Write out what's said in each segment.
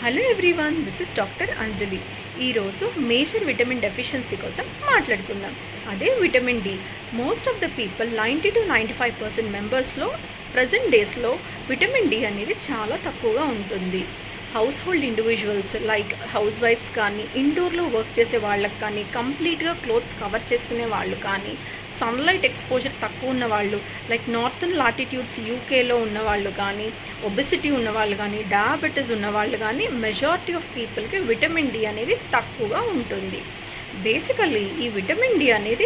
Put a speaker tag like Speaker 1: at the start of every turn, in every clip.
Speaker 1: Hello everyone, this is doctor Anjali. ఈరోజు major vitamin deficiency కోసం మాట్లాడుకుందాం. అదే vitamin D. Most of the people 90-95% మెంబర్స్లో ప్రజెంట్ డేస్లో విటమిన్ డి అనేది చాలా తక్కువగా ఉంటుంది. House hold individuals like house wives కానీ, ఇండోర్లో వర్క్ చేసే వాళ్ళకి కానీ, కంప్లీట్గా క్లోత్స్ కవర్ చేసుకునే వాళ్ళు కానీ, సన్లైట్ ఎక్స్పోజర్ తక్కువ ఉన్న వాళ్ళు లైక్ నార్థన్ లాటిట్యూడ్స్ యూకేలో ఉన్నవాళ్ళు కానీ, ఒబెసిటీ ఉన్నవాళ్ళు కానీ, డయాబెటీస్ ఉన్నవాళ్ళు కానీ మెజారిటీ ఆఫ్ పీపుల్కి విటమిన్ డి అనేది తక్కువగా ఉంటుంది. బేసికల్లీ ఈ విటమిన్ డి అనేది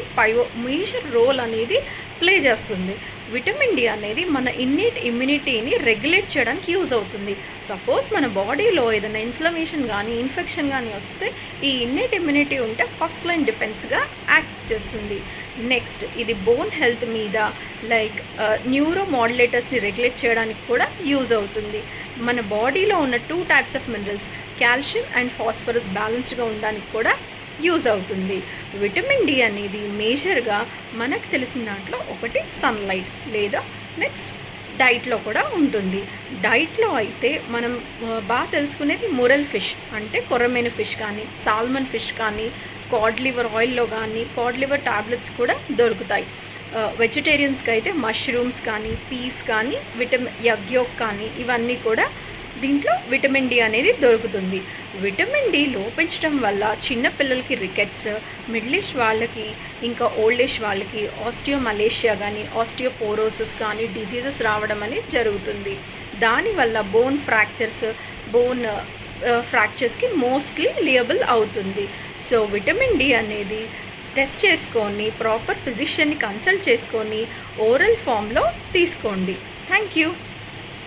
Speaker 1: మేజర్ రోల్ అనేది ప్లే చేస్తుంది. విటమిన్ డి అనేది మన ఇన్నీట్ ఇమ్యూనిటీని రెగ్యులేట్ చేయడానికి యూజ్ అవుతుంది. సపోజ్ మన బాడీలో ఏదైనా ఇన్ఫ్లమేషన్ కానీ, ఇన్ఫెక్షన్ కానీ వస్తే ఈ ఇన్నీట్ ఇమ్యూనిటీ ఉంటే ఫస్ట్ లైన్ డిఫెన్స్గా యాక్ట్ చేస్తుంది. నెక్స్ట్, ఇది బోన్ హెల్త్ మీద లైక్ న్యూరో మాడ్యులేటర్స్ని రెగ్యులేట్ చేయడానికి కూడా యూజ్ అవుతుంది. మన బాడీలో ఉన్న 2 types of minerals calcium and phosphorus బ్యాలెన్స్డ్గా ఉండడానికి కూడా యూజ్ అవుతుంది. విటమిన్ డి అనేది మేజర్గా మనకు తెలిసిన దాంట్లో ఒకటి సన్లైట్, లేదా నెక్స్ట్ డైట్లో కూడా ఉంటుంది. డైట్లో అయితే మనం బాగా తెలుసుకునేది మురల్ ఫిష్ అంటే కొర్రమీను ఫిష్ కానీ, సాల్మన్ ఫిష్ కానీ, కాడ్ లివర్ ఆయిల్లో కానీ కాడ్ లివర్ టాబ్లెట్స్ కూడా దొరుకుతాయి. వెజిటేరియన్స్కి అయితే మష్రూమ్స్ కానీ, పీస్ కానీ, ఎగ్ యోక్ కానీ ఇవన్నీ కూడా దీంట్లో విటమిన్ డి అనేది దొరుకుతుంది. విటమిన్ డి లోపించడం వల్ల చిన్నపిల్లలకి రికెట్స్, మిడిల్ ఏజ్ వాళ్ళకి, ఇంకా ఓల్డ్ ఏజ్ వాళ్ళకి ఆస్టియోమలేషియా కానీ, ఆస్టియోపోరోసిస్ కానీ డిసీజెస్ రావడం అనేది జరుగుతుంది. దానివల్ల బోన్ ఫ్రాక్చర్స్కి మోస్ట్లీ లియబుల్ అవుతుంది. సో విటమిన్ డి అనేది టెస్ట్ చేసుకొని ప్రాపర్ ఫిజిషియన్ని కన్సల్ట్ చేసుకొని ఓరల్ ఫామ్లో తీసుకోండి. Thank you.